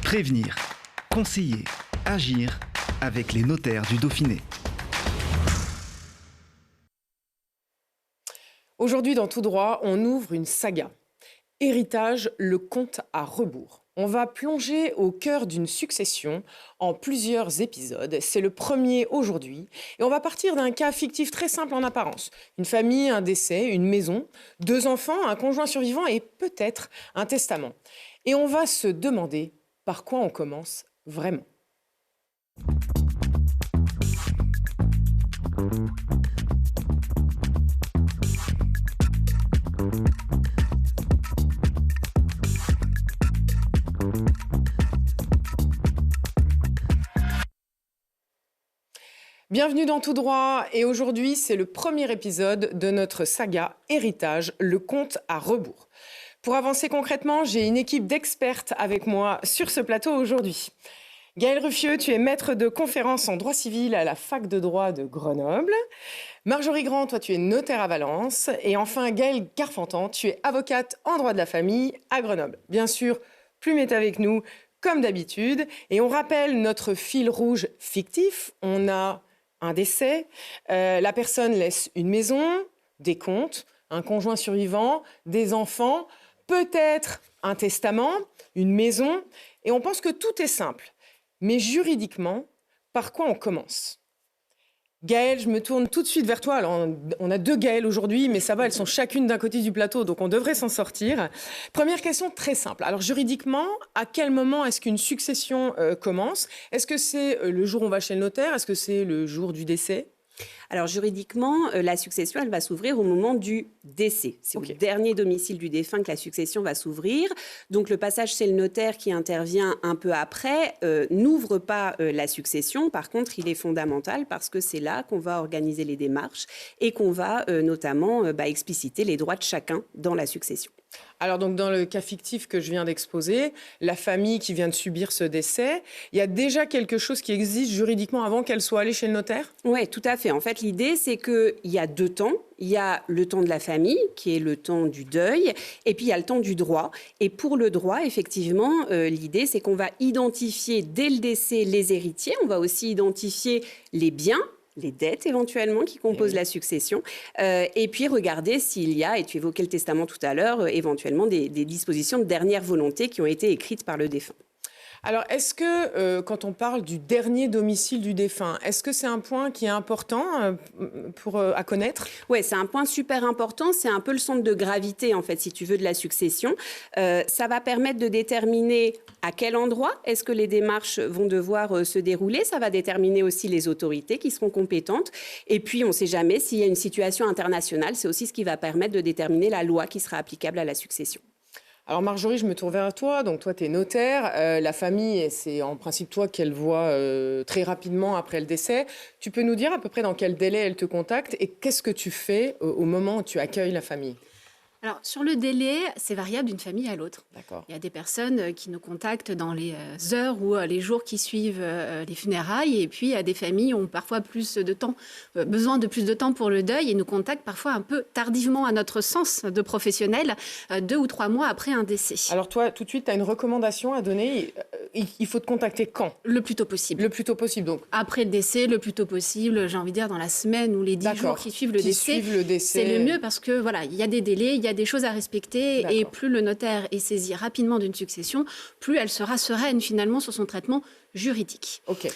Prévenir, conseiller, agir avec les notaires du Dauphiné. Aujourd'hui, dans Tout droit, on ouvre une saga. Héritage, le compte à rebours. On va plonger au cœur d'une succession en plusieurs épisodes. C'est le premier aujourd'hui. Et on va partir d'un cas fictif très simple en apparence. Une famille, un décès, une maison, 2 enfants, un conjoint survivant et peut-être un testament. Et on va se demander par quoi on commence vraiment. Bienvenue dans Tout droit et aujourd'hui c'est le premier épisode de notre saga Héritage, le compte à rebours. Pour avancer concrètement, j'ai une équipe d'expertes avec moi sur ce plateau aujourd'hui. Gaël Ruffieux, tu es maître de conférences en droit civil à la fac de droit de Grenoble. Marjorie Grand, toi tu es notaire à Valence. Et enfin Gaëlle Carfentan, tu es avocate en droit de la famille à Grenoble. Bien sûr, Plume est avec nous comme d'habitude. Et on rappelle notre fil rouge fictif. On a un décès, la personne laisse une maison, des comptes, un conjoint survivant, des enfants, peut-être un testament, une maison, et on pense que tout est simple. Mais juridiquement, par quoi on commence ? Gaëlle, je me tourne tout de suite vers toi. Alors, on a 2 Gaëlle aujourd'hui, mais ça va, elles sont chacune d'un côté du plateau, donc on devrait s'en sortir. Première question très simple. Alors, juridiquement, à quel moment est-ce qu'une succession commence ? Est-ce que c'est le jour où on va chez le notaire ? Est-ce que c'est le jour du décès ? Alors juridiquement, la succession, elle va s'ouvrir au moment du décès. C'est au dernier domicile du défunt que la succession va s'ouvrir. Donc le passage chez le notaire qui intervient un peu après n'ouvre pas la succession. Par contre, il est fondamental parce que c'est là qu'on va organiser les démarches et qu'on va notamment expliciter les droits de chacun dans la succession. Alors donc dans le cas fictif que je viens d'exposer, la famille qui vient de subir ce décès, il y a déjà quelque chose qui existe juridiquement avant qu'elle soit allée chez le notaire ? Oui, tout à fait. En fait, l'idée, c'est qu'il y a 2 temps. Il y a le temps de la famille, qui est le temps du deuil, et puis il y a le temps du droit. Et pour le droit, effectivement, l'idée, c'est qu'on va identifier dès le décès les héritiers. On va aussi identifier les biens, les dettes éventuellement qui composent la succession, et puis regarder s'il y a, et tu évoquais le testament tout à l'heure, éventuellement des dispositions de dernière volonté qui ont été écrites par le défunt. Alors, est-ce que, quand on parle du dernier domicile du défunt, est-ce que c'est un point qui est important à connaître ? Oui, c'est un point super important. C'est un peu le centre de gravité, en fait, si tu veux, de la succession. Ça va permettre de déterminer à quel endroit est-ce que les démarches vont devoir se dérouler. Ça va déterminer aussi les autorités qui seront compétentes. Et puis, on ne sait jamais s'il y a une situation internationale. C'est aussi ce qui va permettre de déterminer la loi qui sera applicable à la succession. Alors Marjorie, je me tourne vers toi. Donc toi, tu es notaire. La famille, c'est en principe toi qu'elle voit très rapidement après le décès. Tu peux nous dire à peu près dans quel délai elle te contacte et qu'est-ce que tu fais au moment où tu accueilles la famille ? Alors, sur le délai, c'est variable d'une famille à l'autre. D'accord. Il y a des personnes qui nous contactent dans les heures ou les jours qui suivent les funérailles. Et puis, il y a des familles qui ont parfois plus de temps, besoin de plus de temps pour le deuil et nous contactent parfois un peu tardivement à notre sens de professionnels, 2 ou 3 mois après un décès. Alors toi, tout de suite, tu as une recommandation à donner. Il faut te contacter quand ? Le plus tôt possible. Le plus tôt possible, donc. Après le décès, le plus tôt possible, j'ai envie de dire dans la semaine ou les 10 jours qui suivent le décès. C'est le mieux parce que voilà, il y a des délais, il y a des choses à respecter et plus le notaire est saisi rapidement d'une succession, plus elle sera sereine finalement sur son traitement juridique. Ok.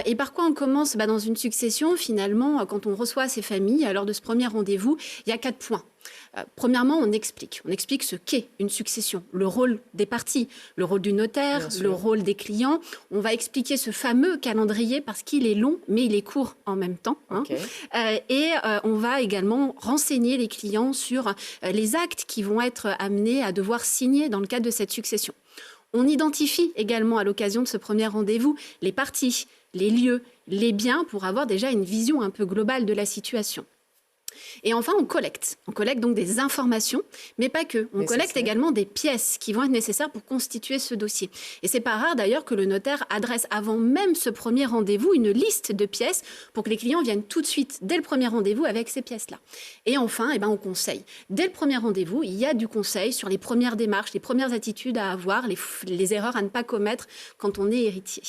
Et par quoi on commence ? Dans une succession, finalement, quand on reçoit ces familles, lors de ce premier rendez-vous, il y a 4 points. Premièrement, on explique ce qu'est une succession, le rôle des parties, le rôle du notaire, le rôle des clients. On va expliquer ce fameux calendrier parce qu'il est long, mais il est court en même temps. Okay. On va également renseigner les clients sur les actes qui vont être amenés à devoir signer dans le cadre de cette succession. On identifie également à l'occasion de ce premier rendez-vous les parties, les lieux, les biens pour avoir déjà une vision un peu globale de la situation. Et enfin, on collecte. On collecte donc des informations, mais pas que. On collecte également des pièces qui vont être nécessaires pour constituer ce dossier. Et c'est pas rare d'ailleurs que le notaire adresse avant même ce premier rendez-vous une liste de pièces pour que les clients viennent tout de suite, dès le premier rendez-vous, avec ces pièces-là. Et enfin, on conseille. Dès le premier rendez-vous, il y a du conseil sur les premières démarches, les premières attitudes à avoir, les erreurs à ne pas commettre quand on est héritier.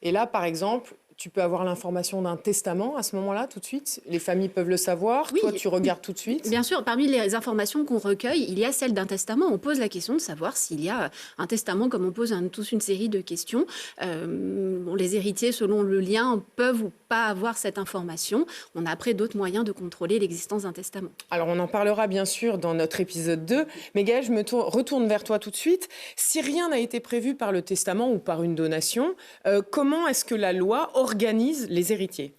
Et là, par exemple, tu peux avoir l'information d'un testament à ce moment-là, tout de suite. Les familles peuvent le savoir. Oui, toi, tu regardes tout de suite. Bien sûr, parmi les informations qu'on recueille, il y a celle d'un testament. On pose la question de savoir s'il y a un testament, comme on pose toute une série de questions. Les héritiers, selon le lien, peuvent ou pas avoir cette information. On a après d'autres moyens de contrôler l'existence d'un testament. Alors, on en parlera bien sûr dans notre épisode 2. Mais Gaëlle, je me retourne vers toi tout de suite. Si rien n'a été prévu par le testament ou par une donation, comment est-ce que la loi organise les héritiers ?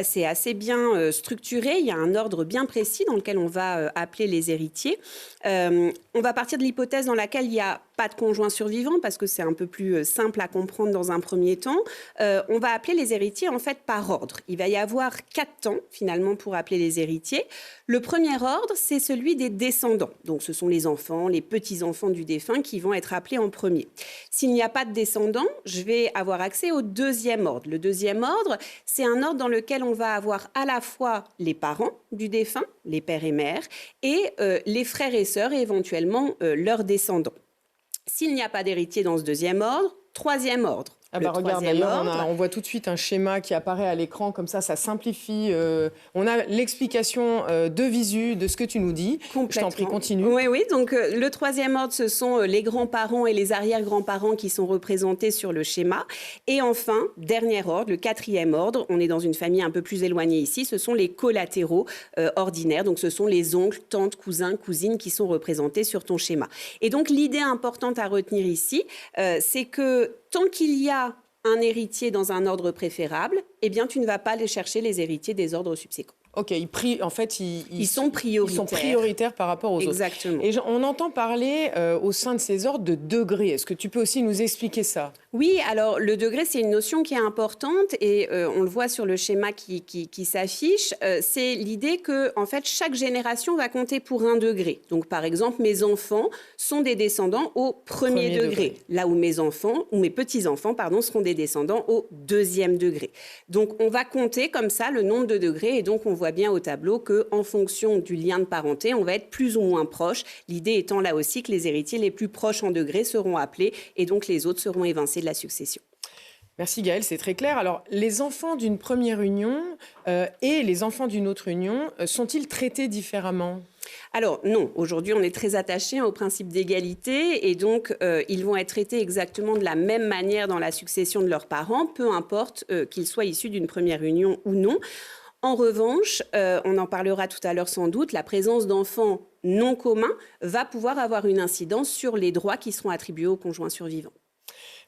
C'est assez bien structuré. Il y a un ordre bien précis dans lequel on va appeler les héritiers. On va partir de l'hypothèse dans laquelle il n'y a pas de conjoint survivant, parce que c'est un peu plus simple à comprendre dans un premier temps. On va appeler les héritiers en fait par ordre. Il va y avoir 4 temps finalement pour appeler les héritiers. Le premier ordre, c'est celui des descendants. Donc ce sont les enfants, les petits-enfants du défunt qui vont être appelés en premier. S'il n'y a pas de descendants, je vais avoir accès au deuxième ordre. Le deuxième ordre, c'est un ordre dans lequel on va avoir à la fois les parents du défunt, les pères et mères, et les frères et sœurs et éventuellement leurs descendants. S'il n'y a pas d'héritier dans ce deuxième ordre, troisième ordre. Regarde, d'ailleurs, on voit tout de suite un schéma qui apparaît à l'écran, comme ça simplifie. On a l'explication de visu de ce que tu nous dis. Je t'en prie, continue. Oui. Donc, le troisième ordre, ce sont les grands-parents et les arrière-grands-parents qui sont représentés sur le schéma. Et enfin, dernier ordre, le quatrième ordre, on est dans une famille un peu plus éloignée ici, ce sont les collatéraux ordinaires. Donc, ce sont les oncles, tantes, cousins, cousines qui sont représentés sur ton schéma. Et donc, l'idée importante à retenir ici, c'est que tant qu'il y a un héritier dans un ordre préférable, tu ne vas pas aller chercher les héritiers des ordres subséquents. Ok, ils sont prioritaires. Ils sont prioritaires par rapport aux Exactement. autres. Et on entend parler au sein de ces ordres de degrés. Est-ce que tu peux aussi nous expliquer ça ? Oui, alors le degré, c'est une notion qui est importante et on le voit sur le schéma qui s'affiche. C'est l'idée que, en fait, chaque génération va compter pour un degré. Donc, par exemple, mes enfants sont des descendants au premier degré, là où mes enfants, ou mes petits-enfants, seront des descendants au deuxième degré. Donc, on va compter comme ça le nombre de degrés et donc on voit bien au tableau qu'en fonction du lien de parenté, on va être plus ou moins proche. L'idée étant là aussi que les héritiers les plus proches en degrés seront appelés et donc les autres seront évincés de la succession. Merci Gaëlle, c'est très clair. Alors, les enfants d'une première union et les enfants d'une autre union, sont-ils traités différemment ? Alors non, aujourd'hui on est très attaché au principe d'égalité et donc ils vont être traités exactement de la même manière dans la succession de leurs parents, peu importe qu'ils soient issus d'une première union ou non. En revanche, on en parlera tout à l'heure sans doute, la présence d'enfants non communs va pouvoir avoir une incidence sur les droits qui seront attribués aux conjoints survivants.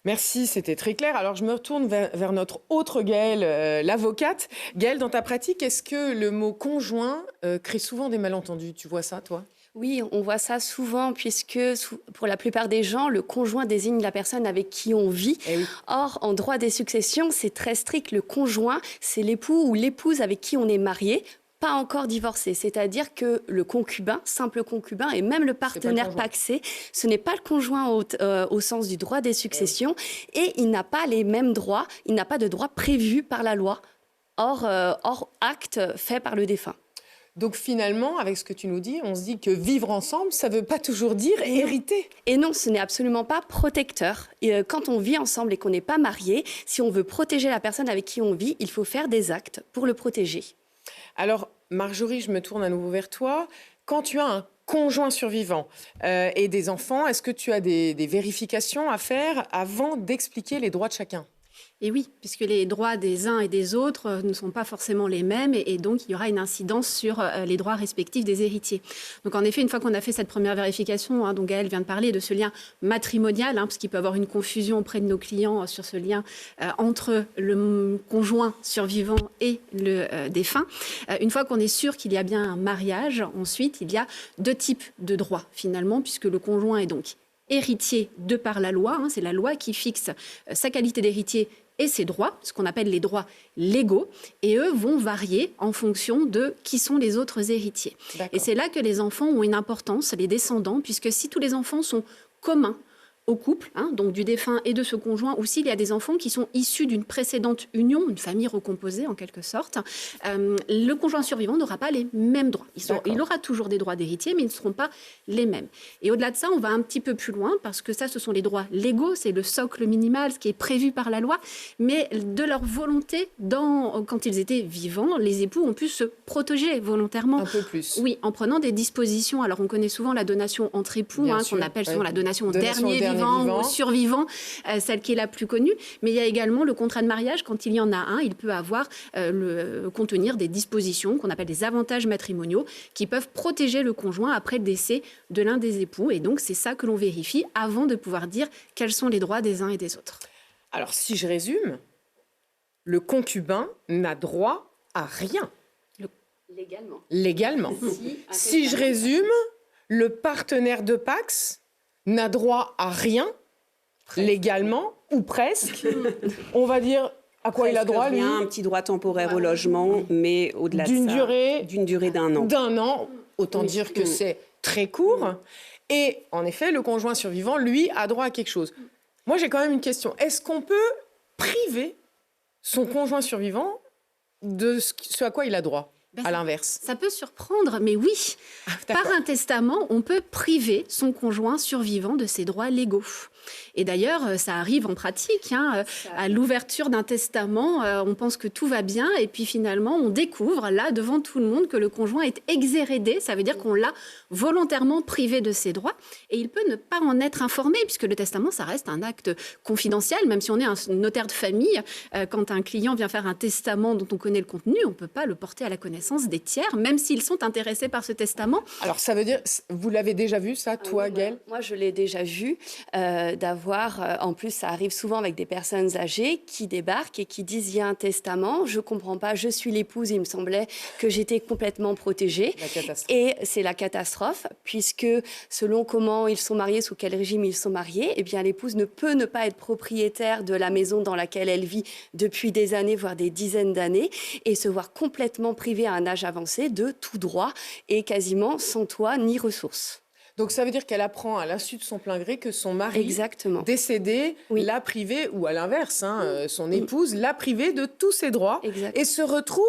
Merci, c'était très clair. Alors, je me retourne vers notre autre Gaëlle, l'avocate. Gaëlle, dans ta pratique, est-ce que le mot conjoint crée souvent des malentendus ? Tu vois ça, toi ? Oui, on voit ça souvent puisque pour la plupart des gens, le conjoint désigne la personne avec qui on vit. Oui. Or, en droit des successions, c'est très strict. Le conjoint, c'est l'époux ou l'épouse avec qui on est marié, pas encore divorcé. C'est-à-dire que le concubin, simple concubin, et même le partenaire pacsé, ce n'est pas le conjoint au sens du droit des successions et il n'a pas les mêmes droits, il n'a pas de droits prévus par la loi, hors acte fait par le défunt. Donc finalement, avec ce que tu nous dis, on se dit que vivre ensemble, ça ne veut pas toujours dire hériter. Et non, ce n'est absolument pas protecteur. Et quand on vit ensemble et qu'on n'est pas marié, si on veut protéger la personne avec qui on vit, il faut faire des actes pour le protéger. Alors, Marjorie, je me tourne à nouveau vers toi. Quand tu as un conjoint survivant et des enfants, est-ce que tu as des vérifications à faire avant d'expliquer les droits de chacun ? Et oui, puisque les droits des uns et des autres ne sont pas forcément les mêmes et donc il y aura une incidence sur les droits respectifs des héritiers. Donc en effet, une fois qu'on a fait cette première vérification, dont Gaëlle vient de parler, de ce lien matrimonial, parce qu'il peut y avoir une confusion auprès de nos clients sur ce lien entre le conjoint survivant et le défunt. Une fois qu'on est sûr qu'il y a bien un mariage, ensuite il y a 2 types de droits finalement, puisque le conjoint est donc héritier de par la loi, c'est la loi qui fixe sa qualité d'héritier et ses droits, ce qu'on appelle les droits légaux, et eux vont varier en fonction de qui sont les autres héritiers. Et c'est là que les enfants ont une importance, les descendants, puisque si tous les enfants sont communs au couple, donc du défunt et de ce conjoint, ou s'il y a des enfants qui sont issus d'une précédente union, une famille recomposée en quelque sorte, le conjoint survivant n'aura pas les mêmes droits. Il aura toujours des droits d'héritier, mais ils ne seront pas les mêmes. Et au-delà de ça, on va un petit peu plus loin, parce que ça, ce sont les droits légaux, c'est le socle minimal, ce qui est prévu par la loi, mais de leur volonté, quand ils étaient vivants, les époux ont pu se protéger volontairement. Un peu plus. Oui, en prenant des dispositions. Alors, on connaît souvent la donation entre époux, qu'on appelle souvent la donation dernier vivant ou survivant, celle qui est la plus connue. Mais il y a également le contrat de mariage. Quand il y en a un, il peut contenir des dispositions qu'on appelle des avantages matrimoniaux qui peuvent protéger le conjoint après le décès de l'un des époux. Et donc, c'est ça que l'on vérifie avant de pouvoir dire quels sont les droits des uns et des autres. Alors, si je résume, le concubin n'a droit à rien. Légalement. Si je résume, le partenaire de Pacs n'a droit à rien, légalement, ou presque. On va dire à quoi il a droit, lui. Un petit droit temporaire au logement, mais au-delà de ça, d'une durée d'1 an. D'un an, autant dire que c'est très court. Et en effet, le conjoint survivant, lui, a droit à quelque chose. Moi, j'ai quand même une question. Est-ce qu'on peut priver son conjoint survivant de ce à quoi il a droit ? À l'inverse. Ça peut surprendre, mais oui. Par un testament, on peut priver son conjoint survivant de ses droits légaux. Et d'ailleurs, ça arrive en pratique. À l'ouverture d'un testament, on pense que tout va bien. Et puis finalement, on découvre, là, devant tout le monde, que le conjoint est exhérédé. Ça veut dire qu'on l'a volontairement privé de ses droits. Et il peut ne pas en être informé, puisque le testament, ça reste un acte confidentiel. Même si on est un notaire de famille, quand un client vient faire un testament dont on connaît le contenu, on ne peut pas le porter à la connaissance des tiers, même s'ils sont intéressés par ce testament. Alors, ça veut dire, vous l'avez déjà vu, ça, toi, Gaëlle ? Moi, je l'ai déjà vu. En plus, ça arrive souvent avec des personnes âgées qui débarquent et qui disent, il y a un testament, je ne comprends pas, je suis l'épouse, il me semblait que j'étais complètement protégée. Et c'est la catastrophe, puisque selon comment ils sont mariés, sous quel régime ils sont mariés, eh bien, l'épouse ne peut ne pas être propriétaire de la maison dans laquelle elle vit depuis des années, voire des dizaines d'années, et se voir complètement privée à un âge avancé de tout droit et quasiment sans toit ni ressources. Donc ça veut dire qu'elle apprend à l'insu de son plein gré que son mari décédé l'a privée, ou à l'inverse, son épouse l'a privée de tous ses droits et se retrouve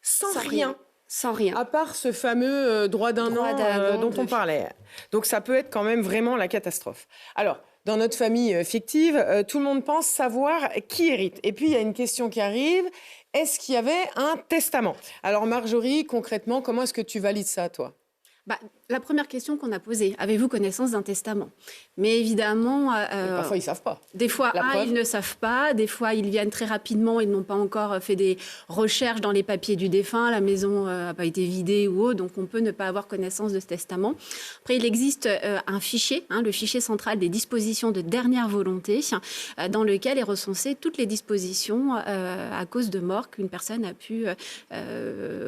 sans rien. Sans rien. À part ce fameux droit d'un an dont on parlait. Donc ça peut être quand même vraiment la catastrophe. Alors, dans notre famille fictive, tout le monde pense savoir qui hérite. Et puis il y a une question qui arrive, est-ce qu'il y avait un testament ? Alors Marjorie, concrètement, comment est-ce que tu valides ça, toi ? La première question qu'on a posée, avez-vous connaissance d'un testament ? Mais évidemment... parfois, ils ne savent pas. Des fois, ils ne savent pas. Des fois, ils viennent très rapidement. Ils n'ont pas encore fait des recherches dans les papiers du défunt. La maison n'a pas été vidée ou autre. Donc, on peut ne pas avoir connaissance de ce testament. Après, il existe un fichier, le fichier central des dispositions de dernière volonté, dans lequel est recensé toutes les dispositions à cause de mort qu'une personne a pu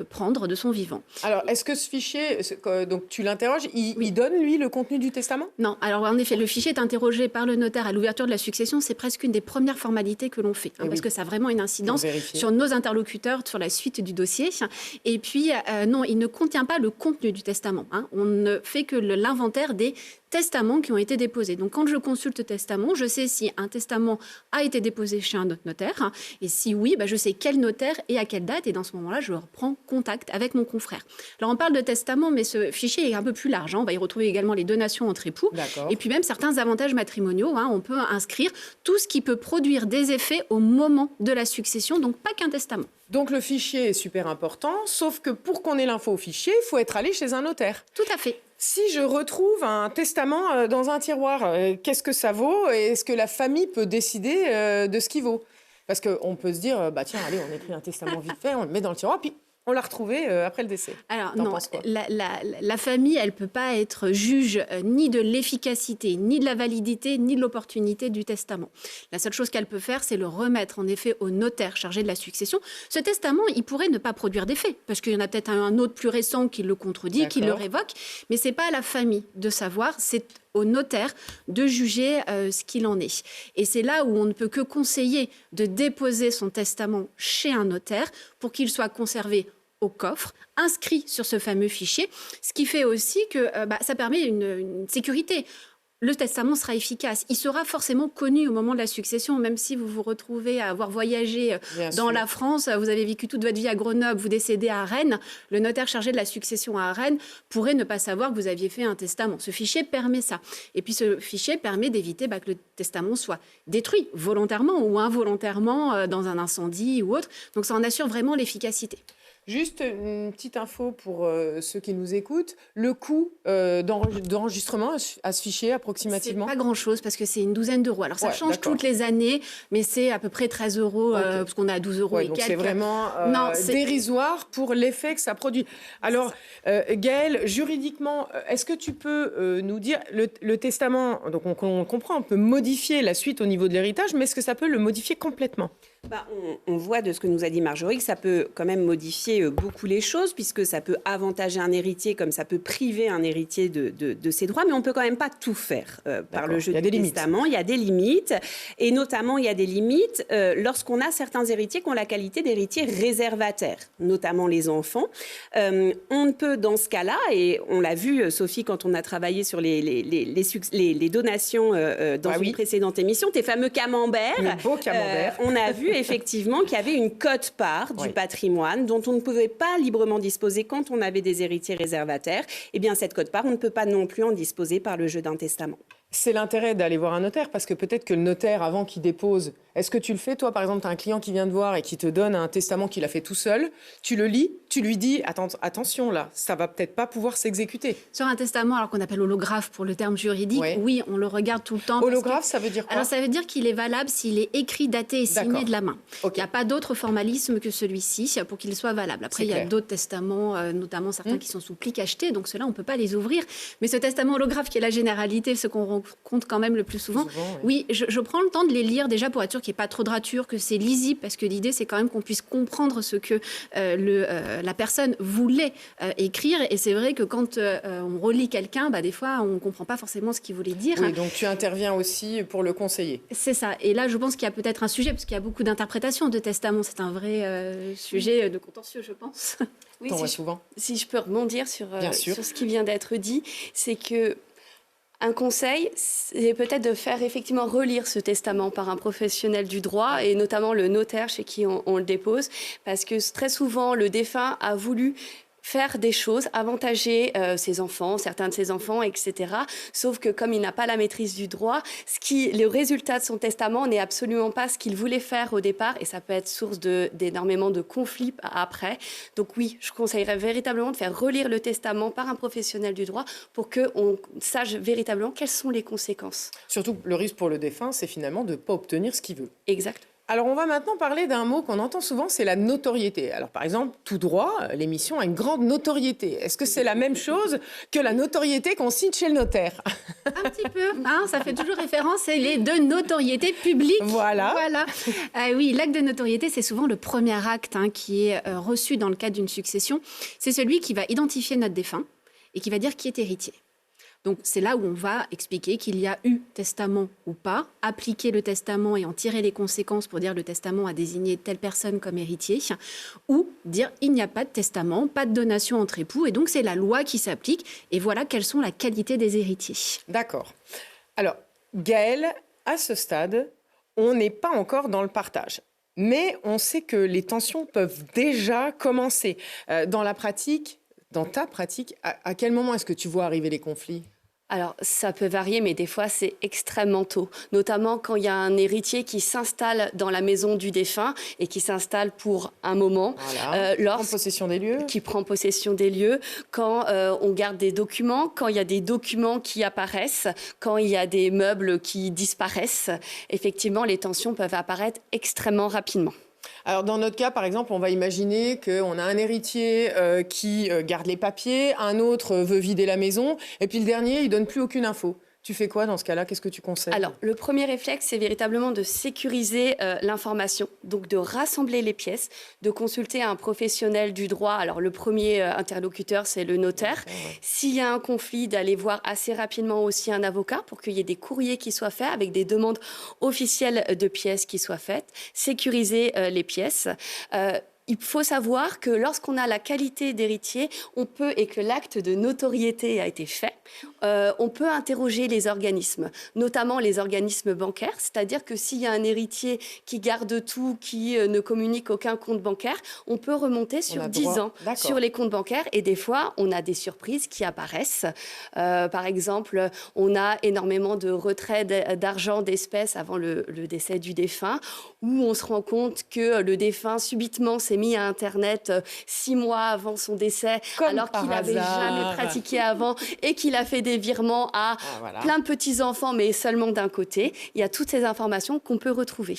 prendre de son vivant. Alors, est-ce que ce fichier... Donc, tu l'interroges, il donne, lui, le contenu du testament ? Non. Alors, en effet, le fichier est interrogé par le notaire à l'ouverture de la succession. C'est presque une des premières formalités que l'on fait, parce que ça a vraiment une incidence sur nos interlocuteurs, sur la suite du dossier. Et puis, non, il ne contient pas le contenu du testament. On ne fait que l'inventaire des testaments qui ont été déposés. Donc, quand je consulte le testament, je sais si un testament a été déposé chez un autre notaire. Et si oui, je sais quel notaire et à quelle date. Et dans ce moment-là, je reprends contact avec mon confrère. Alors, on parle de testament, mais ce fichier est un peu plus large. On va y retrouver également les donations entre époux. Et puis même certains avantages matrimoniaux. On peut inscrire tout ce qui peut produire des effets au moment de la succession. Donc, pas qu'un testament. Donc, le fichier est super important. Sauf que pour qu'on ait l'info au fichier, il faut être allé chez un notaire. Tout à fait. Si je retrouve un testament dans un tiroir, qu'est-ce que ça vaut ? Est-ce que la famille peut décider de ce qu'il vaut ? Parce qu'on peut se dire, tiens, allez, on écrit un testament vite fait, on le met dans le tiroir, puis on l'a retrouvé après le décès. Alors non, la famille, elle ne peut pas être juge ni de l'efficacité, ni de la validité, ni de l'opportunité du testament. La seule chose qu'elle peut faire, c'est le remettre en effet au notaire chargé de la succession. Ce testament, il pourrait ne pas produire d'effet, parce qu'il y en a peut-être un autre plus récent qui le contredit, qui le révoque, mais ce n'est pas à la famille de savoir, c'est au notaire de juger ce qu'il en est. Et c'est là où on ne peut que conseiller de déposer son testament chez un notaire pour qu'il soit conservé au coffre, inscrit sur ce fameux fichier, ce qui fait aussi que ça permet une sécurité. Le testament sera efficace. Il sera forcément connu au moment de la succession, même si vous vous retrouvez à avoir voyagé dans la France, vous avez vécu toute votre vie à Grenoble, vous décédez à Rennes, le notaire chargé de la succession à Rennes pourrait ne pas savoir que vous aviez fait un testament. Ce fichier permet ça. Et puis ce fichier permet d'éviter que le testament soit détruit volontairement ou involontairement dans un incendie ou autre. Donc ça en assure vraiment l'efficacité. Juste une petite info pour ceux qui nous écoutent. Le coût d'enregistrement à ce fichier, approximativement? C'est pas grand-chose parce que c'est une douzaine d'euros. Alors ça change d'accord. toutes les années, mais c'est à peu près 13 euros parce qu'on est à 12 euros et donc quelques. c'est vraiment dérisoire pour l'effet que ça produit. Alors, Gaëlle, juridiquement, est-ce que tu peux nous dire, le testament, donc on comprend, on peut modifier la suite au niveau de l'héritage, mais est-ce que ça peut le modifier complètement? On voit de ce que nous a dit Marjorie que ça peut quand même modifier beaucoup les choses, puisque ça peut avantager un héritier comme ça peut priver un héritier de ses droits, mais on ne peut quand même pas tout faire par le jeu du testament. Il y a des limites, et notamment il y a des limites lorsqu'on a certains héritiers qui ont la qualité d'héritiers réservataires, notamment les enfants. On ne peut dans ce cas-là, et on l'a vu Sophie quand on a travaillé sur les donations dans une précédente émission, tes fameux camemberts. Le beau camembert. On a vu effectivement qu'il y avait une quote-part du patrimoine dont on ne pouvait pas librement disposer quand on avait des héritiers réservataires. Eh bien, cette quote-part, on ne peut pas non plus en disposer par le jeu d'un testament. C'est l'intérêt d'aller voir un notaire, parce que peut-être que le notaire, avant qu'il dépose, est-ce que tu le fais, toi, par exemple, tu as un client qui vient te voir et qui te donne un testament qu'il a fait tout seul, tu le lis, tu lui dis, attention là, ça va peut-être pas pouvoir s'exécuter. Sur un testament, alors qu'on appelle holographe pour le terme juridique, oui, on le regarde tout le temps. Holographe, ça veut dire quoi? Alors ça veut dire qu'il est valable s'il est écrit, daté et signé de la main. Il n'y a pas d'autre formalisme que celui-ci pour qu'il soit valable. Après, il y a d'autres testaments, notamment certains qui sont sous pli cacheté, donc ceux-là, on ne peut pas les ouvrir. Mais ce testament holographe qui est la généralité, ce qu'on rencontre quand même le plus souvent, je prends le temps de les lire déjà pour être sûr qu'il n'y ait pas trop de ratures, que c'est lisible, parce que l'idée, c'est quand même qu'on puisse comprendre ce que la personne voulait écrire. Et c'est vrai que quand on relit quelqu'un, des fois, on ne comprend pas forcément ce qu'il voulait dire. Oui, donc tu interviens aussi pour le conseiller. C'est ça. Et là, je pense qu'il y a peut-être un sujet, parce qu'il y a beaucoup d'interprétations de testaments. C'est un vrai sujet de contentieux, je pense. Oui, souvent. Si je peux rebondir sur ce qui vient d'être dit, c'est que un conseil, c'est peut-être de faire effectivement relire ce testament par un professionnel du droit, et notamment le notaire chez qui on le dépose, parce que très souvent, le défunt a voulu faire des choses, avantager ses enfants, certains de ses enfants, etc. Sauf que comme il n'a pas la maîtrise du droit, le résultat de son testament n'est absolument pas ce qu'il voulait faire au départ, et ça peut être source d'énormément de conflits après. Donc oui, je conseillerais véritablement de faire relire le testament par un professionnel du droit pour qu'on sache véritablement quelles sont les conséquences. Surtout, le risque pour le défunt, c'est finalement de ne pas obtenir ce qu'il veut. Exact. Alors, on va maintenant parler d'un mot qu'on entend souvent, c'est la notoriété. Alors, par exemple, Tout droit, l'émission a une grande notoriété. Est-ce que c'est la même chose que la notoriété qu'on cite chez le notaire? Un petit peu, ça fait toujours référence, c'est les deux notoriétés publiques. Voilà. Oui, l'acte de notoriété, c'est souvent le premier acte qui est reçu dans le cadre d'une succession. C'est celui qui va identifier notre défunt et qui va dire qui est héritier. Donc, c'est là où on va expliquer qu'il y a eu testament ou pas, appliquer le testament et en tirer les conséquences pour dire le testament a désigné telle personne comme héritier, ou dire il n'y a pas de testament, pas de donation entre époux, et donc c'est la loi qui s'applique, et voilà quelles sont la qualité des héritiers. D'accord. Alors, Gaëlle, à ce stade, on n'est pas encore dans le partage. Mais on sait que les tensions peuvent déjà commencer. Dans ta pratique, à quel moment est-ce que tu vois arriver les conflits ? Alors, ça peut varier, mais des fois, c'est extrêmement tôt. Notamment quand il y a un héritier qui s'installe dans la maison du défunt et qui s'installe pour un moment. Voilà. Qui prend possession des lieux. Qui prend possession des lieux. Quand on garde des documents, quand il y a des documents qui apparaissent, quand il y a des meubles qui disparaissent. Effectivement, les tensions peuvent apparaître extrêmement rapidement. Alors, dans notre cas, par exemple, on va imaginer qu'on a un héritier qui garde les papiers, un autre veut vider la maison, et puis le dernier, il donne plus aucune info. Tu fais quoi dans ce cas-là? Qu'est-ce que tu conseilles? Alors, le premier réflexe, c'est véritablement de sécuriser l'information, donc de rassembler les pièces, de consulter un professionnel du droit. Alors, le premier interlocuteur, c'est le notaire. Ouais. S'il y a un conflit, d'aller voir assez rapidement aussi un avocat pour qu'il y ait des courriers qui soient faits avec des demandes officielles de pièces qui soient faites. Sécuriser les pièces. Il faut savoir que lorsqu'on a la qualité d'héritier, et que l'acte de notoriété a été fait, on peut interroger les organismes, notamment les organismes bancaires. C'est-à-dire que s'il y a un héritier qui garde tout, qui ne communique aucun compte bancaire, on peut remonter sur 10 ans sur les comptes bancaires. Et des fois, on a des surprises qui apparaissent. Par exemple, on a énormément de retraits d'argent, d'espèces avant le décès du défunt, où on se rend compte que le défunt subitement s'est mis à Internet 6 mois avant son décès, alors qu'il n'avait jamais pratiqué avant et qu'il a fait des virements à plein de petits-enfants, mais seulement d'un côté. Il y a toutes ces informations qu'on peut retrouver.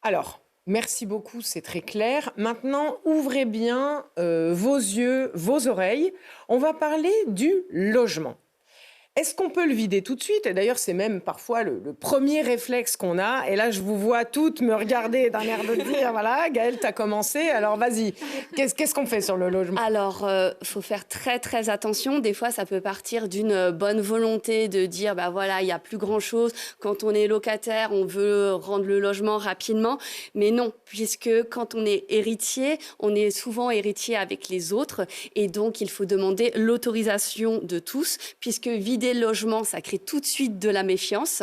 Alors, merci beaucoup, c'est très clair. Maintenant, ouvrez bien vos yeux, vos oreilles. On va parler du logement. Est-ce qu'on peut le vider tout de suite? Et d'ailleurs, c'est même parfois le premier réflexe qu'on a. Et là, je vous vois toutes me regarder d'un air de dire, voilà, Gaëlle, t'as commencé, alors vas-y. Qu'est-ce qu'on fait sur le logement? Alors, faut faire très, très attention. Des fois, ça peut partir d'une bonne volonté de dire, bah voilà, il n'y a plus grand-chose. Quand on est locataire, on veut rendre le logement rapidement. Mais non, puisque quand on est héritier, on est souvent héritier avec les autres. Et donc, il faut demander l'autorisation de tous, puisque vider le logement, ça crée tout de suite de la méfiance.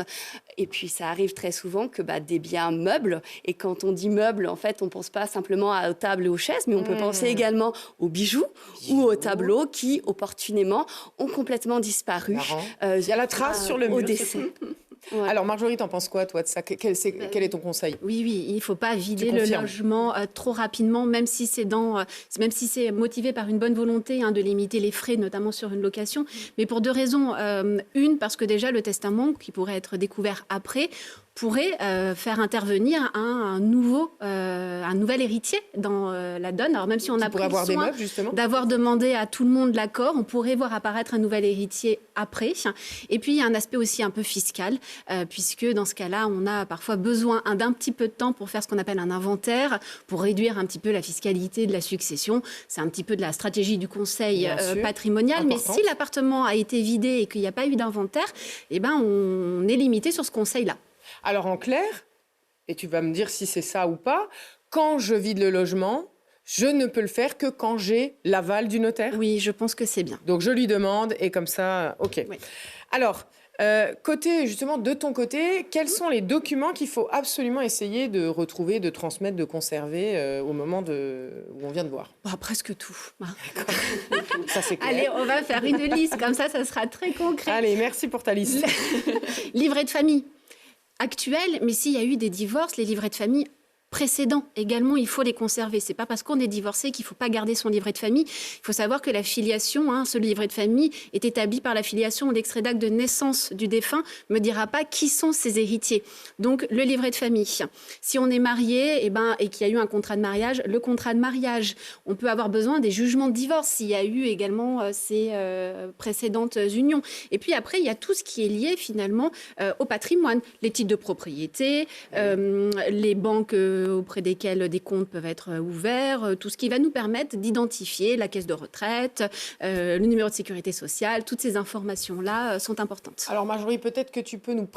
Et puis, ça arrive très souvent que des biens meubles. Et quand on dit meubles, en fait, on ne pense pas simplement aux tables et aux chaises, mais on peut penser également aux bijoux ou aux tableaux qui, opportunément, ont complètement disparu. Il y a la trace sur le mur. Au décès. Ouais. Alors, Marjorie, t'en penses quoi, toi, de ça? Quel est ton conseil? Oui, il ne faut pas vider le logement trop rapidement, même si c'est motivé par une bonne volonté de limiter les frais, notamment sur une location. Mais pour deux raisons. Une, parce que déjà, le testament, qui pourrait être découvert après, pourrait faire intervenir un nouvel héritier dans la donne. Alors même si on a pris soin d'avoir demandé à tout le monde l'accord, on pourrait voir apparaître un nouvel héritier après. Et puis il y a un aspect aussi un peu fiscal, puisque dans ce cas-là, on a parfois besoin d'un petit peu de temps pour faire ce qu'on appelle un inventaire, pour réduire un petit peu la fiscalité de la succession. C'est un petit peu de la stratégie du conseil patrimonial. Importante. Mais si l'appartement a été vidé et qu'il n'y a pas eu d'inventaire, on est limité sur ce conseil-là. Alors en clair, et tu vas me dire si c'est ça ou pas, quand je vide le logement, je ne peux le faire que quand j'ai l'aval du notaire? Oui, je pense que c'est bien. Donc je lui demande et comme ça, ok. Oui. Alors, de ton côté, quels sont les documents qu'il faut absolument essayer de retrouver, de transmettre, de conserver au moment où on vient de voir? Presque tout. Ça, c'est clair. Allez, on va faire une liste, comme ça sera très concret. Allez, merci pour ta liste. Livret de famille actuel, mais s'il y a eu des divorces, les livrets de famille précédents également, il faut les conserver. C'est pas parce qu'on est divorcé qu'il faut pas garder son livret de famille. Il faut savoir que la filiation, ce livret de famille est établi par la filiation. L'extrait d'acte de naissance du défunt me dira pas qui sont ses héritiers. Donc le livret de famille. Si on est marié, et qu'il y a eu un contrat de mariage, le contrat de mariage. On peut avoir besoin des jugements de divorce s'il y a eu également ces précédentes unions. Et puis après, il y a tout ce qui est lié finalement au patrimoine, les titres de propriété, les banques auprès desquels des comptes peuvent être ouverts, tout ce qui va nous permettre d'identifier la caisse de retraite, le numéro de sécurité sociale, toutes ces informations-là sont importantes. Alors Marjorie, peut-être que tu peux nous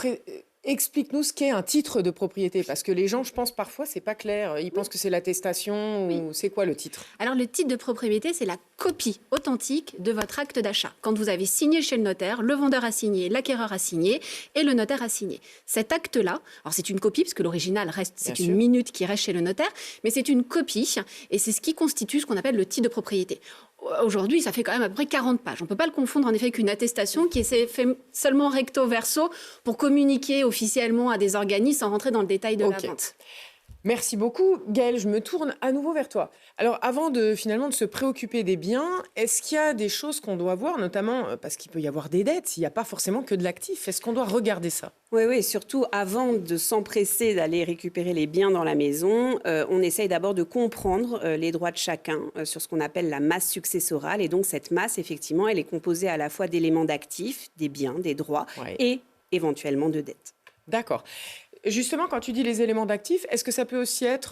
explique-nous ce qu'est un titre de propriété, parce que les gens, je pense, parfois, c'est pas clair. Ils pensent que c'est l'attestation ou c'est quoi le titre? Alors, le titre de propriété, c'est la copie authentique de votre acte d'achat. Quand vous avez signé chez le notaire, le vendeur a signé, l'acquéreur a signé et le notaire a signé. Cet acte-là, alors c'est une copie, parce que l'original reste, c'est une minute qui reste chez le notaire, mais c'est une copie et c'est ce qui constitue ce qu'on appelle le titre de propriété. Aujourd'hui, ça fait quand même à peu près 40 pages. On ne peut pas le confondre en effet avec une attestation qui est fait seulement recto verso pour communiquer officiellement à des organismes sans rentrer dans le détail de la vente. Merci beaucoup. Gaëlle, je me tourne à nouveau vers toi. Alors, avant de finalement de se préoccuper des biens, est-ce qu'il y a des choses qu'on doit voir, notamment parce qu'il peut y avoir des dettes, il n'y a pas forcément que de l'actif. Est-ce qu'on doit regarder ça? Oui, surtout avant de s'empresser d'aller récupérer les biens dans la maison, on essaye d'abord de comprendre les droits de chacun sur ce qu'on appelle la masse successorale. Et donc, cette masse, effectivement, elle est composée à la fois d'éléments d'actifs, des biens, des droits et éventuellement de dettes. D'accord. Justement, quand tu dis les éléments d'actifs, est-ce que ça peut aussi être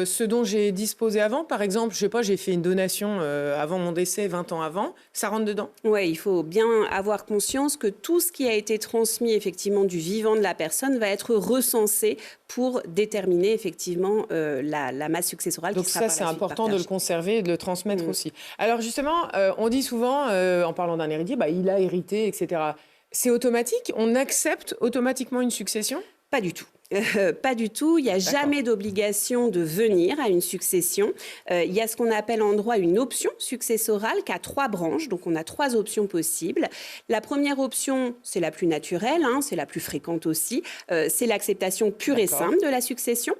ce dont j'ai disposé avant? Par exemple, je sais pas, j'ai fait une donation avant mon décès, 20 ans avant, ça rentre dedans? Oui, il faut bien avoir conscience que tout ce qui a été transmis effectivement du vivant de la personne va être recensé pour déterminer effectivement la masse successorale. Donc qui sera ça, c'est important de le conserver et de le transmettre aussi. Alors justement, on dit souvent, en parlant d'un héritier, il a hérité, etc. C'est automatique? On accepte automatiquement une succession? Pas du tout. Pas du tout. Il n'y a jamais d'obligation de venir à une succession. Il y a ce qu'on appelle en droit une option successorale qui a 3 branches. Donc, on a 3 options possibles. La première option, c'est la plus naturelle, c'est la plus fréquente aussi. C'est l'acceptation pure et simple de la succession.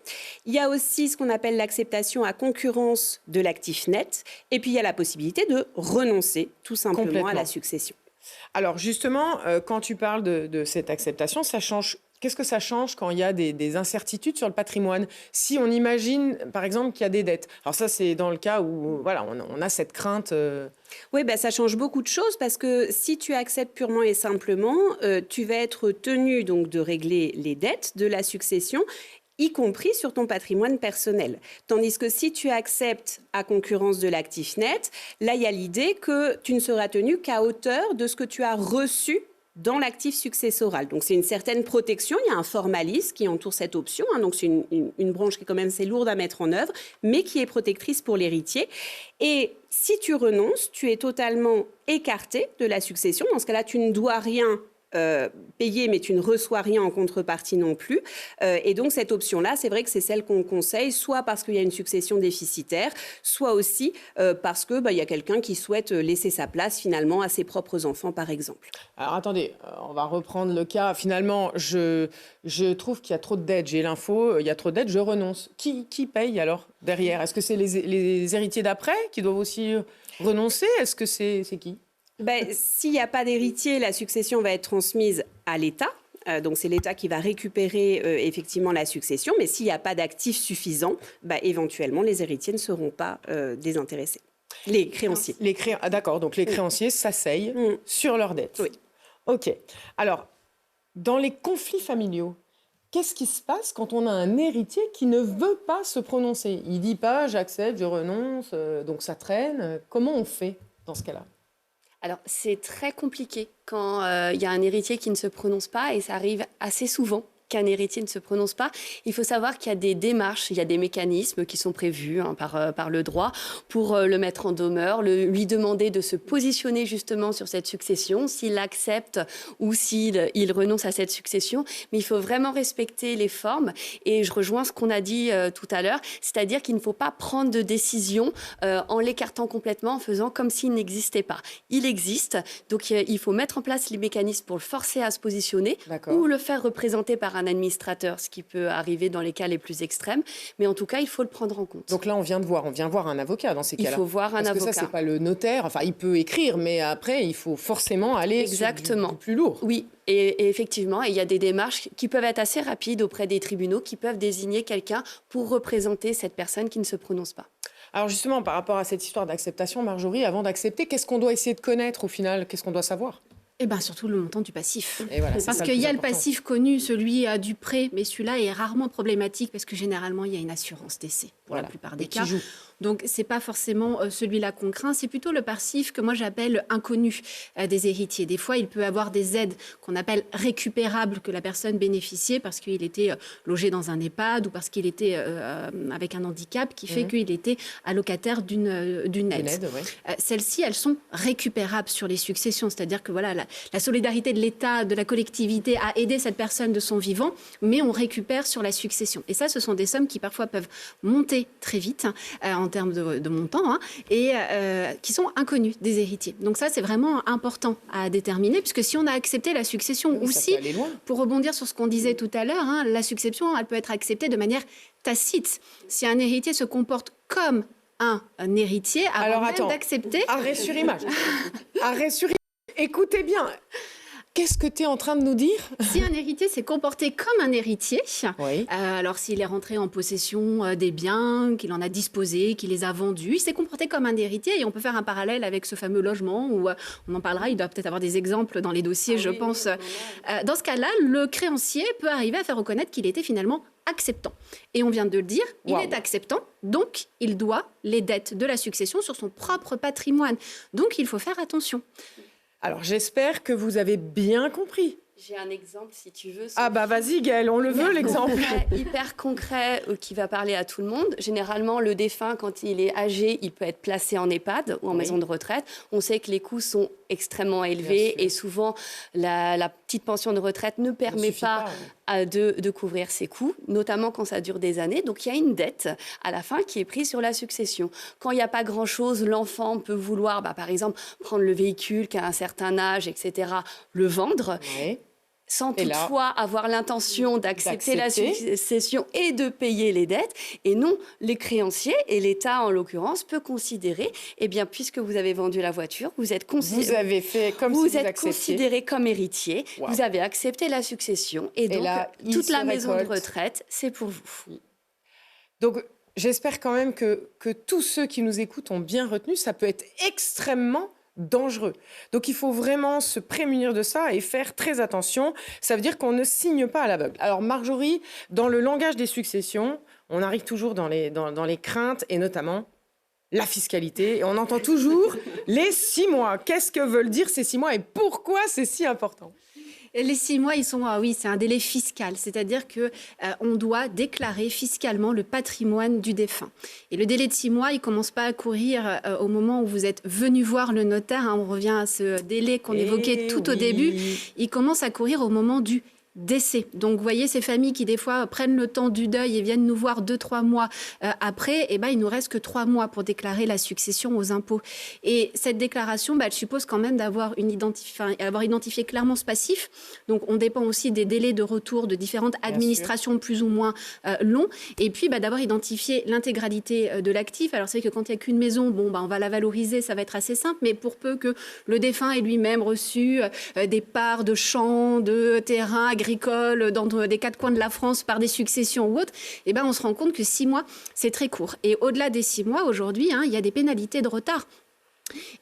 Il y a aussi ce qu'on appelle l'acceptation à concurrence de l'actif net. Et puis, il y a la possibilité de renoncer tout simplement à la succession. Alors, justement, quand tu parles de cette acceptation, ça change. Qu'est-ce que ça change quand il y a des incertitudes sur le patrimoine? Si on imagine, par exemple, qu'il y a des dettes. Alors ça, c'est dans le cas où voilà, on a cette crainte. Oui, ça change beaucoup de choses parce que si tu acceptes purement et simplement, tu vas être tenu donc de régler les dettes de la succession, y compris sur ton patrimoine personnel. Tandis que si tu acceptes à concurrence de l'actif net, là, il y a l'idée que tu ne seras tenu qu'à hauteur de ce que tu as reçu dans l'actif successoral. Donc, c'est une certaine protection. Il y a un formalisme qui entoure cette option. Donc, c'est une branche qui est quand même assez lourde à mettre en œuvre, mais qui est protectrice pour l'héritier. Et si tu renonces, tu es totalement écarté de la succession. Dans ce cas-là, tu ne dois rien payer, mais tu ne reçois rien en contrepartie non plus. Et donc, cette option-là, c'est vrai que c'est celle qu'on conseille, soit parce qu'il y a une succession déficitaire, soit aussi parce qu'il y a quelqu'un qui souhaite laisser sa place, finalement, à ses propres enfants, par exemple. Alors, attendez, on va reprendre le cas. Finalement, je trouve qu'il y a trop de dettes. J'ai l'info, il y a trop de dettes, je renonce. Qui paye, alors, derrière? Est-ce que c'est les héritiers d'après qui doivent aussi renoncer? Est-ce que c'est qui? S'il n'y a pas d'héritier, la succession va être transmise à l'État. Donc, c'est l'État qui va récupérer effectivement la succession. Mais s'il n'y a pas d'actifs suffisants, éventuellement, les héritiers ne seront pas désintéressés. Les créanciers. D'accord, donc les créanciers s'asseyent sur leurs dettes. Oui. OK. Alors, dans les conflits familiaux, qu'est-ce qui se passe quand on a un héritier qui ne veut pas se prononcer? Il ne dit pas « j'accepte, je renonce », donc ça traîne. Comment on fait dans ce cas-là? Alors, c'est très compliqué quand il y a un héritier qui ne se prononce pas, et ça arrive assez souvent qu'un héritier ne se prononce pas. Il faut savoir qu'il y a des démarches, il y a des mécanismes qui sont prévus par le droit pour le mettre en demeure, lui demander de se positionner justement sur cette succession, s'il accepte ou s'il renonce à cette succession. Mais il faut vraiment respecter les formes, et je rejoins ce qu'on a dit tout à l'heure, c'est-à-dire qu'il ne faut pas prendre de décision en l'écartant complètement, en faisant comme s'il n'existait pas. Il existe, donc il faut mettre en place les mécanismes pour le forcer à se positionner ou le faire représenter par un administrateur, ce qui peut arriver dans les cas les plus extrêmes. Mais en tout cas, il faut le prendre en compte. Donc là, on vient voir un avocat dans ces cas-là. Il faut voir un avocat. Parce que ça, c'est pas le notaire. Enfin, il peut écrire, mais après, il faut forcément aller sur du plus lourd. Oui, et effectivement, il y a des démarches qui peuvent être assez rapides auprès des tribunaux, qui peuvent désigner quelqu'un pour représenter cette personne qui ne se prononce pas. Alors justement, par rapport à cette histoire d'acceptation, Marjorie, avant d'accepter, qu'est-ce qu'on doit essayer de connaître au final? Qu'est-ce qu'on doit savoir? Surtout le montant du passif. Et voilà, parce qu'il y a le passif connu, celui du prêt, mais celui-là est rarement problématique parce que généralement, il y a une assurance décès pour la plupart des cas. Donc, ce n'est pas forcément celui-là qu'on craint, c'est plutôt le passif que moi j'appelle inconnu des héritiers. Des fois, il peut avoir des aides qu'on appelle récupérables que la personne bénéficiait parce qu'il était logé dans un EHPAD ou parce qu'il était avec un handicap qui fait qu'il était allocataire d'une aide. Celles-ci, elles sont récupérables sur les successions, c'est-à-dire que voilà, la solidarité de l'État, de la collectivité a aidé cette personne de son vivant, mais on récupère sur la succession. Et ça, ce sont des sommes qui parfois peuvent monter très très vite en termes de montant et qui sont inconnus des héritiers. Donc ça, c'est vraiment important à déterminer, puisque si on a accepté la succession ou si, pour rebondir sur ce qu'on disait tout à l'heure, la succession, elle peut être acceptée de manière tacite. Si un héritier se comporte comme un héritier, avant même d'accepter... Arrêt sur image. Arrêt sur image. Écoutez bien. Qu'est-ce que tu es en train de nous dire? Si un héritier s'est comporté comme un héritier, alors s'il est rentré en possession des biens, qu'il en a disposé, qu'il les a vendus, il s'est comporté comme un héritier, et on peut faire un parallèle avec ce fameux logement où on en parlera, il doit peut-être avoir des exemples dans les dossiers, je pense. Dans ce cas-là, le créancier peut arriver à faire reconnaître qu'il était finalement acceptant. Et on vient de le dire, il est acceptant, donc il doit les dettes de la succession sur son propre patrimoine. Donc il faut faire attention. Alors, j'espère que vous avez bien compris. J'ai un exemple, si tu veux. Ah bah vas-y, Gaëlle, on le veut, l'exemple. Hyper concret qui va parler à tout le monde. Généralement, le défunt, quand il est âgé, il peut être placé en EHPAD ou en maison de retraite. On sait que les coûts sont extrêmement élevés et souvent, la petite pension de retraite ne permet pas de couvrir ses coûts, notamment quand ça dure des années. Donc, il y a une dette à la fin qui est prise sur la succession. Quand il n'y a pas grand-chose, l'enfant peut vouloir, par exemple, prendre le véhicule qui a un certain âge, etc., le vendre. Sans toutefois avoir l'intention d'accepter la succession et de payer les dettes. Et non, les créanciers, et l'État en l'occurrence, peut considérer, puisque vous avez vendu la voiture, vous êtes considéré comme héritier, vous avez accepté la succession, et donc toute la maison de retraite, c'est pour vous. Donc, j'espère quand même que tous ceux qui nous écoutent ont bien retenu, ça peut être extrêmement dangereux. Donc, il faut vraiment se prémunir de ça et faire très attention. Ça veut dire qu'on ne signe pas à l'aveugle. Alors, Marjorie, dans le langage des successions, on arrive toujours dans les craintes et notamment la fiscalité. Et on entend toujours les 6 mois. Qu'est-ce que veulent dire ces 6 mois et pourquoi c'est si important ? Les 6 mois, ils sont, c'est un délai fiscal, c'est-à-dire que on doit déclarer fiscalement le patrimoine du défunt. Et le délai de 6 mois, il commence pas à courir au moment où vous êtes venu voir le notaire. On revient à ce délai qu'on évoquait tout au début. Il commence à courir au moment du décès. Donc, vous voyez, ces familles qui, des fois, prennent le temps du deuil et viennent nous voir 2-3 mois après, il nous reste que 3 mois pour déclarer la succession aux impôts. Et cette déclaration, elle suppose quand même d'avoir avoir identifié clairement ce passif. Donc, on dépend aussi des délais de retour de différentes administrations plus ou moins longs. Et puis, d'avoir identifié l'intégralité de l'actif. Alors, c'est vrai que quand il n'y a qu'une maison, on va la valoriser, ça va être assez simple. Mais pour peu que le défunt ait lui-même reçu des parts de champs, de terrains agricoles dans des 4 coins de la France par des successions ou autres, on se rend compte que 6 mois, c'est très court. Et au-delà des 6 mois, aujourd'hui, il y a des pénalités de retard.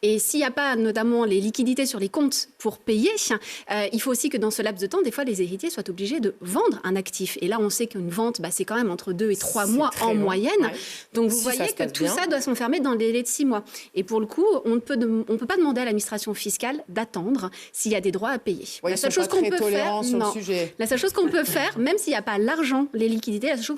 Et s'il n'y a pas notamment les liquidités sur les comptes pour payer, il faut aussi que dans ce laps de temps, des fois, les héritiers soient obligés de vendre un actif. Et là, on sait qu'une vente, c'est quand même entre 2 et 3 mois en moyenne. Ouais. Donc, vous voyez que tout ça doit s'enfermer dans le délai de 6 mois. Et pour le coup, on ne peut pas demander à l'administration fiscale d'attendre s'il y a des droits à payer. La seule chose qu'on peut faire, la seule chose qu'on peut faire, même s'il n'y a pas l'argent, les liquidités, la seule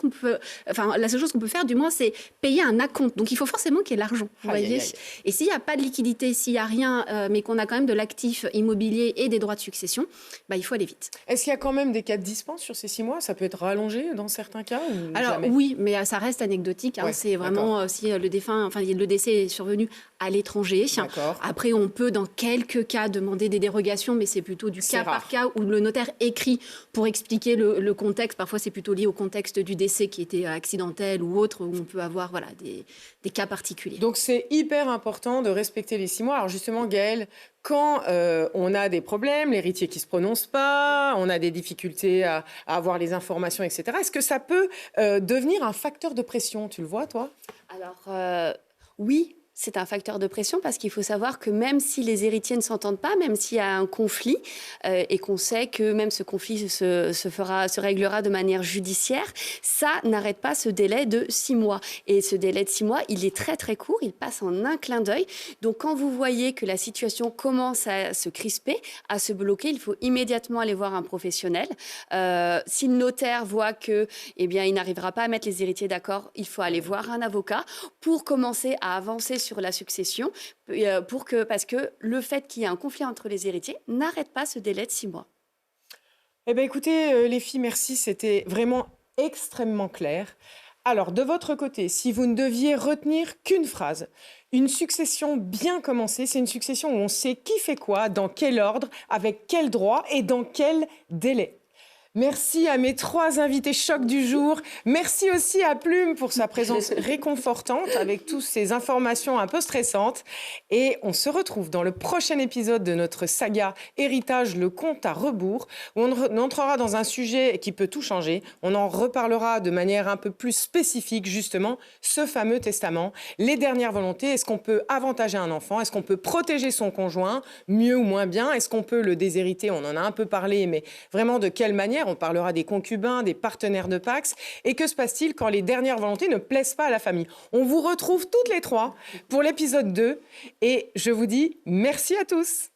chose qu'on peut faire, du moins, c'est payer un acompte. Donc, il faut forcément qu'il y ait l'argent. Vous voyez. Et s'il n'y a pas de liquidité, s'il n'y a rien, mais qu'on a quand même de l'actif immobilier et des droits de succession, il faut aller vite. Est-ce qu'il y a quand même des cas de dispense sur ces 6 mois? Ça peut être rallongé dans certains cas ou Alors jamais? Oui, mais ça reste anecdotique. C'est vraiment si le décès est survenu à l'étranger. Après, on peut dans quelques cas demander des dérogations, mais c'est plutôt du cas par cas où le notaire écrit pour expliquer le contexte. Parfois, c'est plutôt lié au contexte du décès qui était accidentel ou autre, où on peut avoir des cas particuliers. Donc, c'est hyper important de respecter les 6 mois. Alors justement, Gaëlle, quand on a des problèmes, l'héritier qui ne se prononce pas, on a des difficultés à avoir les informations, etc., est-ce que ça peut devenir un facteur de pression? Tu le vois, toi? Alors, oui. C'est un facteur de pression parce qu'il faut savoir que même si les héritiers ne s'entendent pas, même s'il y a un conflit et qu'on sait que même ce conflit se réglera de manière judiciaire, ça n'arrête pas ce délai de 6 mois. Et ce délai de 6 mois, il est très très court, il passe en un clin d'œil. Donc quand vous voyez que la situation commence à se crisper, à se bloquer, il faut immédiatement aller voir un professionnel. Si le notaire voit que, il n'arrivera pas à mettre les héritiers d'accord, il faut aller voir un avocat pour commencer à avancer sur la succession, parce que le fait qu'il y ait un conflit entre les héritiers n'arrête pas ce délai de 6 mois. Écoutez, les filles, merci, c'était vraiment extrêmement clair. Alors, de votre côté, si vous ne deviez retenir qu'une phrase, une succession bien commencée, c'est une succession où on sait qui fait quoi, dans quel ordre, avec quel droit et dans quel délai. Merci à mes 3 invités chocs du jour. Merci aussi à Plume pour sa présence réconfortante avec toutes ces informations un peu stressantes. Et on se retrouve dans le prochain épisode de notre saga Héritage, le compte à rebours, où on entrera dans un sujet qui peut tout changer. On en reparlera de manière un peu plus spécifique, justement, ce fameux testament, les dernières volontés. Est-ce qu'on peut avantager un enfant? Est-ce qu'on peut protéger son conjoint, mieux ou moins bien? Est-ce qu'on peut le déshériter? On en a un peu parlé, mais vraiment de quelle manière? On parlera des concubins, des partenaires de Pacs. Et que se passe-t-il quand les dernières volontés ne plaisent pas à la famille? On vous retrouve toutes les 3 pour l'épisode 2. Et je vous dis merci à tous.